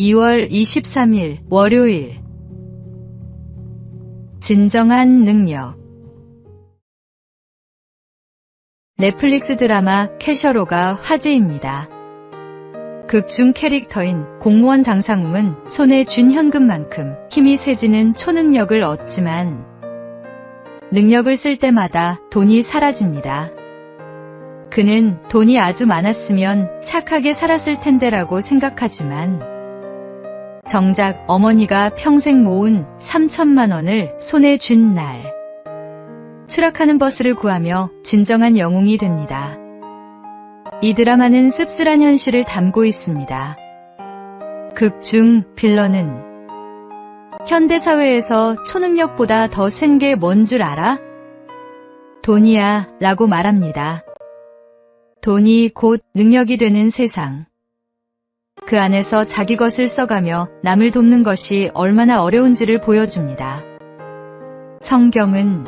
2월 23일 월요일. 진정한 능력. 넷플릭스 드라마 캐셔로가 화제입니다. 극중 캐릭터인 공무원 당상웅은 손에 쥔 현금만큼 힘이 세지는 초능력을 얻지만 능력을 쓸 때마다 돈이 사라집니다. 그는 돈이 아주 많았으면 착하게 살았을 텐데라고 생각하지만 정작 어머니가 평생 모은 3천만 원을 손에 쥔 날, 추락하는 버스를 구하며 진정한 영웅이 됩니다. 이 드라마는 씁쓸한 현실을 담고 있습니다. 극중 빌런은 현대사회에서 초능력보다 더 센 게 뭔 줄 알아? 돈이야 라고 말합니다. 돈이 곧 능력이 되는 세상. 그 안에서 자기 것을 써가며 남을 돕는 것이 얼마나 어려운지를 보여줍니다. 성경은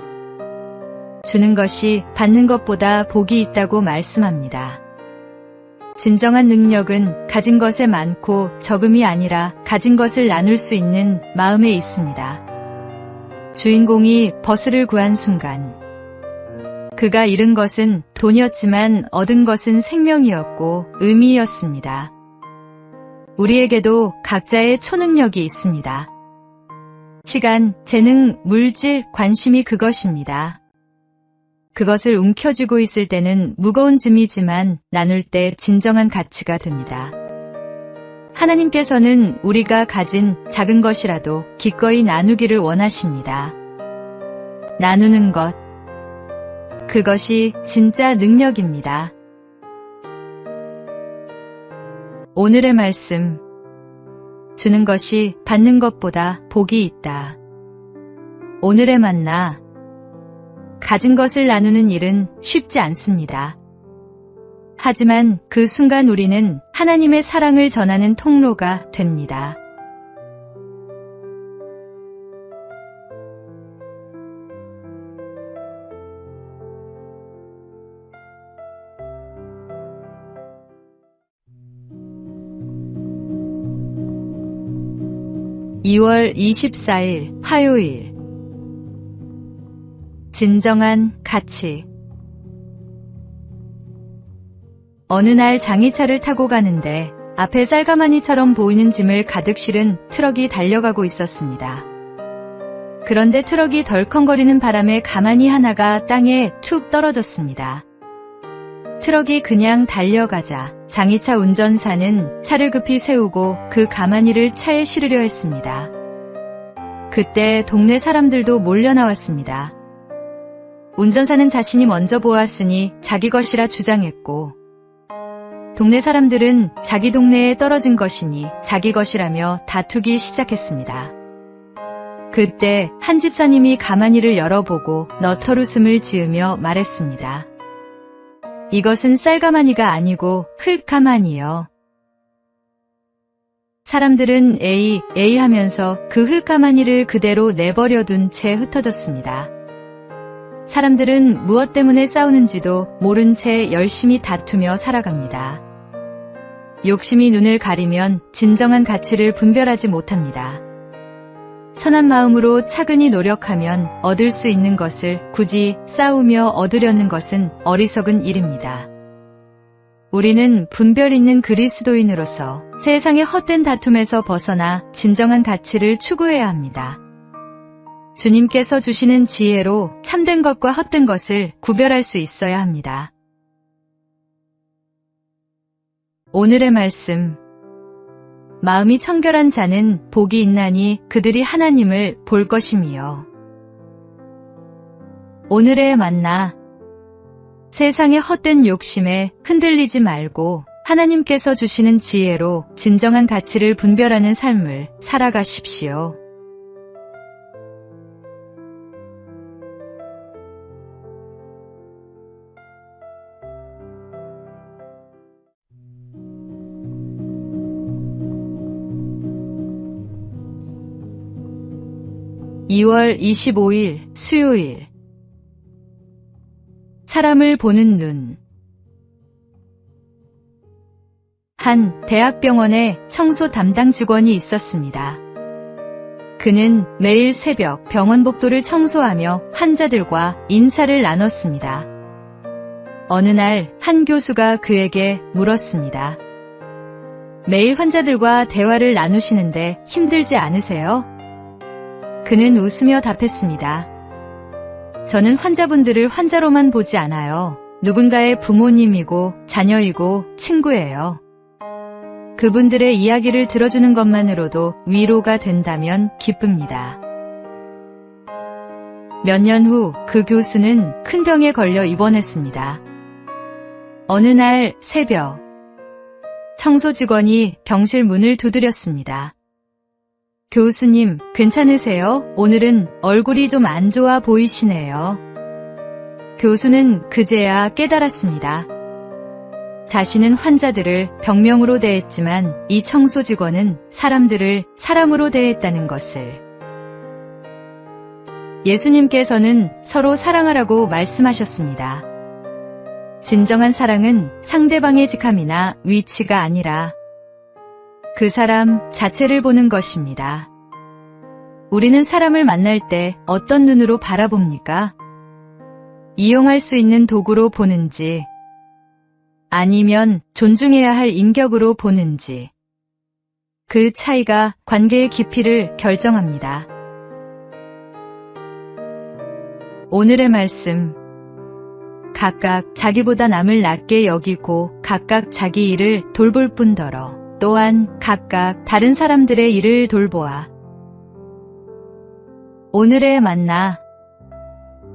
주는 것이 받는 것보다 복이 있다고 말씀합니다. 진정한 능력은 가진 것에 많고 적음이 아니라 가진 것을 나눌 수 있는 마음에 있습니다. 주인공이 버스를 구한 순간 그가 잃은 것은 돈이었지만 얻은 것은 생명이었고 의미였습니다. 우리에게도 각자의 초능력이 있습니다. 시간, 재능, 물질, 관심이 그것입니다. 그것을 움켜쥐고 있을 때는 무거운 짐이지만 나눌 때 진정한 가치가 됩니다. 하나님께서는 우리가 가진 작은 것이라도 기꺼이 나누기를 원하십니다. 나누는 것, 그것이 진짜 능력입니다. 오늘의 말씀. 주는 것이 받는 것보다 복이 있다. 오늘의 만나. 가진 것을 나누는 일은 쉽지 않습니다. 하지만 그 순간 우리는 하나님의 사랑을 전하는 통로가 됩니다. (2월 24일) 화요일. 진정한 가치. 어느 날 장의차를 타고 가는데 앞에 쌀가마니처럼 보이는 짐을 가득 실은 트럭이 달려가고 있었습니다. 그런데 트럭이 덜컹거리는 바람에 가마니 하나가 땅에 툭 떨어졌습니다. 트럭이 그냥 달려가자 장의차 운전사는 차를 급히 세우고 그 가마니를 차에 실으려 했습니다. 그때 동네 사람들도 몰려 나왔습니다. 운전사는 자신이 먼저 보았으니 자기 것이라 주장했고 동네 사람들은 자기 동네에 떨어진 것이니 자기 것이라며 다투기 시작했습니다. 그때 한 집사님이 가마니를 열어보고 너털웃음을 지으며 말했습니다. 이것은 쌀가마니가 아니고 흙가마니요. 사람들은 에이 하면서 그 흙가마니를 그대로 내버려둔 채 흩어졌습니다. 사람들은 무엇 때문에 싸우는지도 모른 채 열심히 다투며 살아갑니다. 욕심이 눈을 가리면 진정한 가치를 분별하지 못합니다. 선한 마음으로 차근히 노력하면 얻을 수 있는 것을 굳이 싸우며 얻으려는 것은 어리석은 일입니다. 우리는 분별 있는 그리스도인으로서 세상의 헛된 다툼에서 벗어나 진정한 가치를 추구해야 합니다. 주님께서 주시는 지혜로 참된 것과 헛된 것을 구별할 수 있어야 합니다. 오늘의 말씀. 마음이 청결한 자는 복이 있나니 그들이 하나님을 볼 것임이요. 오늘의 만나. 세상의 헛된 욕심에 흔들리지 말고 하나님께서 주시는 지혜로 진정한 가치를 분별하는 삶을 살아가십시오. (2월 25일) 수요일. 사람을 보는 눈. 한 대학병원에 청소 담당 직원이 있었습니다. 그는 매일 새벽 병원 복도를 청소하며 환자들과 인사를 나눴습니다. 어느 날 한 교수가 그에게 물었습니다. 매일 환자들과 대화를 나누시는데 힘들지 않으세요? 그는 웃으며 답했습니다. 저는 환자분들을 환자로만 보지 않아요. 누군가의 부모님이고 자녀이고 친구예요. 그분들의 이야기를 들어주는 것만으로도 위로가 된다면 기쁩니다. 몇 년 후 그 교수는 큰 병에 걸려 입원했습니다. 어느 날 새벽, 청소 직원이 병실 문을 두드렸습니다. 교수님, 괜찮으세요? 오늘은 얼굴이 좀 안 좋아 보이시네요. 교수는 그제야 깨달았습니다. 자신은 환자들을 병명으로 대했지만 이 청소 직원은 사람들을 사람으로 대했다는 것을. 예수님께서는 서로 사랑하라고 말씀하셨습니다. 진정한 사랑은 상대방의 직함이나 위치가 아니라 그 사람 자체를 보는 것입니다. 우리는 사람을 만날 때 어떤 눈으로 바라봅니까? 이용할 수 있는 도구로 보는지, 아니면 존중해야 할 인격으로 보는지, 그 차이가 관계의 깊이를 결정합니다. 오늘의 말씀. 각각 자기보다 남을 낮게 여기고 각각 자기 일을 돌볼 뿐더러 또한 각각 다른 사람들의 일을 돌보아. 오늘의 만나.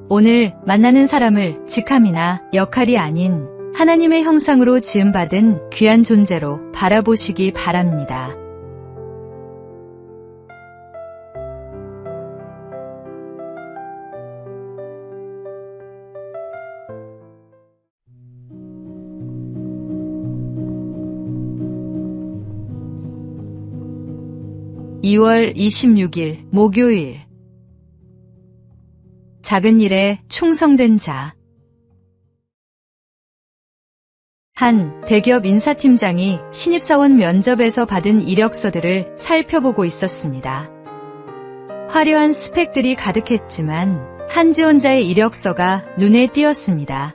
오늘 만나는 사람을 직함이나 역할이 아닌 하나님의 형상으로 지음받은 귀한 존재로 바라보시기 바랍니다. (2월 26일) 목요일. 작은 일에 충성된 자. 한 대기업 인사팀장이 신입사원 면접에서 받은 이력서들을 살펴보고 있었습니다. 화려한 스펙들이 가득했지만 한 지원자의 이력서가 눈에 띄었습니다.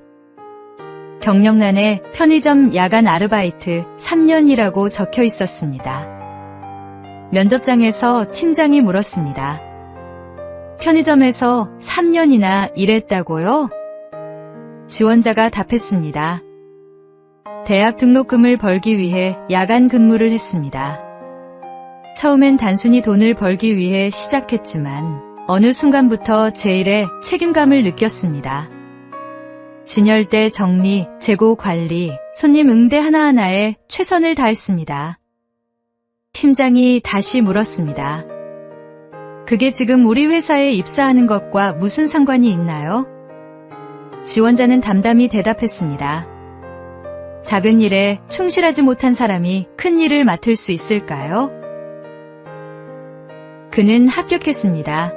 경력란에 편의점 야간 아르바이트 3년이라고 적혀 있었습니다. 면접장에서 팀장이 물었습니다. 편의점에서 3년이나 일했다고요? 지원자가 답했습니다. 대학 등록금을 벌기 위해 야간 근무를 했습니다. 처음엔 단순히 돈을 벌기 위해 시작했지만 어느 순간부터 제 일에 책임감을 느꼈습니다. 진열대 정리, 재고 관리, 손님 응대 하나하나에 최선을 다했습니다. 팀장이 다시 물었습니다. 그게 지금 우리 회사에 입사하는 것과 무슨 상관이 있나요? 지원자는 담담히 대답했습니다. 작은 일에 충실하지 못한 사람이 큰 일을 맡을 수 있을까요? 그는 합격했습니다.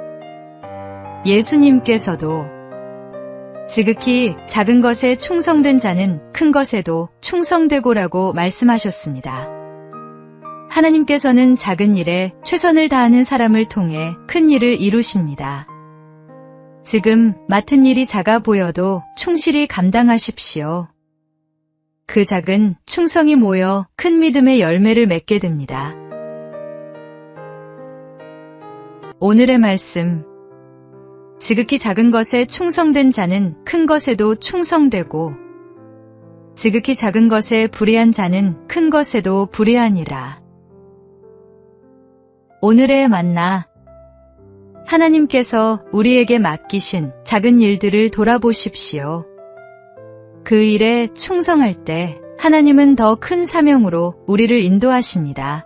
예수님께서도 지극히 작은 것에 충성된 자는 큰 것에도 충성되고라고 말씀하셨습니다. 하나님께서는 작은 일에 최선을 다하는 사람을 통해 큰 일을 이루십니다. 지금 맡은 일이 작아 보여도 충실히 감당하십시오. 그 작은 충성이 모여 큰 믿음의 열매를 맺게 됩니다. 오늘의 말씀. 지극히 작은 것에 충성된 자는 큰 것에도 충성되고 지극히 작은 것에 불의한 자는 큰 것에도 불의하니라. 오늘의 만나. 하나님께서 우리에게 맡기신 작은 일들을 돌아보십시오. 그 일에 충성할 때 하나님은 더 큰 사명으로 우리를 인도하십니다.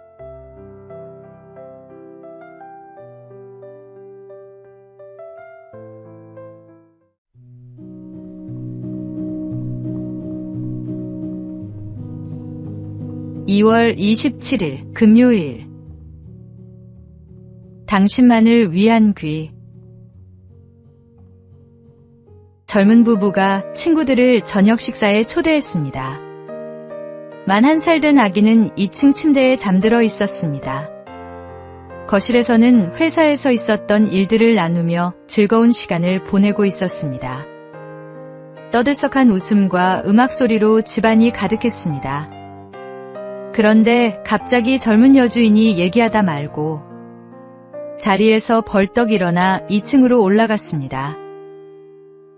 (2월 27일) 금요일. 당신만을 위한 귀. 젊은 부부가 친구들을 저녁 식사에 초대했습니다. 만 1살 된 아기는 2층 침대에 잠들어 있었습니다. 거실에서는 회사에서 있었던 일들을 나누며 즐거운 시간을 보내고 있었습니다. 떠들썩한 웃음과 음악 소리로 집안이 가득했습니다. 그런데 갑자기 젊은 여주인이 얘기하다 말고 자리에서 벌떡 일어나 2층으로 올라갔습니다.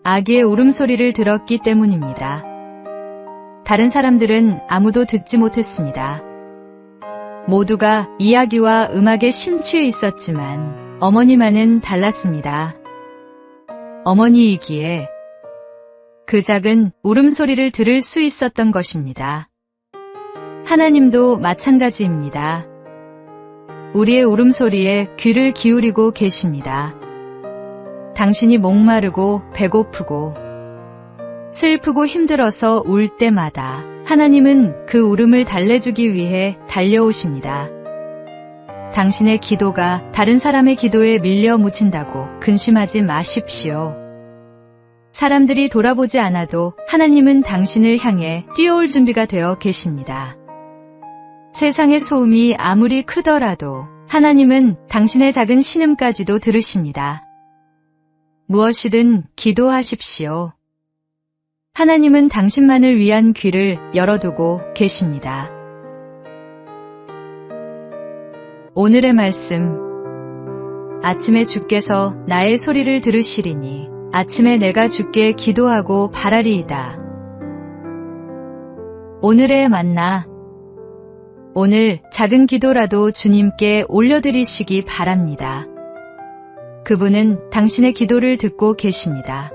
아기의 울음소리를 들었기 때문입니다. 다른 사람들은 아무도 듣지 못했습니다. 모두가 이야기와 음악에 심취해 있었지만 어머니만은 달랐습니다. 어머니이기에 그 작은 울음소리를 들을 수 있었던 것입니다. 하나님도 마찬가지입니다. 우리의 울음소리에 귀를 기울이고 계십니다. 당신이 목마르고 배고프고 슬프고 힘들어서 울 때마다 하나님은 그 울음을 달래주기 위해 달려오십니다. 당신의 기도가 다른 사람의 기도에 밀려 묻힌다고 근심하지 마십시오. 사람들이 돌아보지 않아도 하나님은 당신을 향해 뛰어올 준비가 되어 계십니다. 세상의 소음이 아무리 크더라도 하나님은 당신의 작은 신음까지도 들으십니다. 무엇이든 기도하십시오. 하나님은 당신만을 위한 귀를 열어두고 계십니다. 오늘의 말씀. 아침에 주께서 나의 소리를 들으시리니 아침에 내가 주께 기도하고 바라리이다. 오늘의 만나. 오늘 작은 기도라도 주님께 올려드리시기 바랍니다. 그분은 당신의 기도를 듣고 계십니다.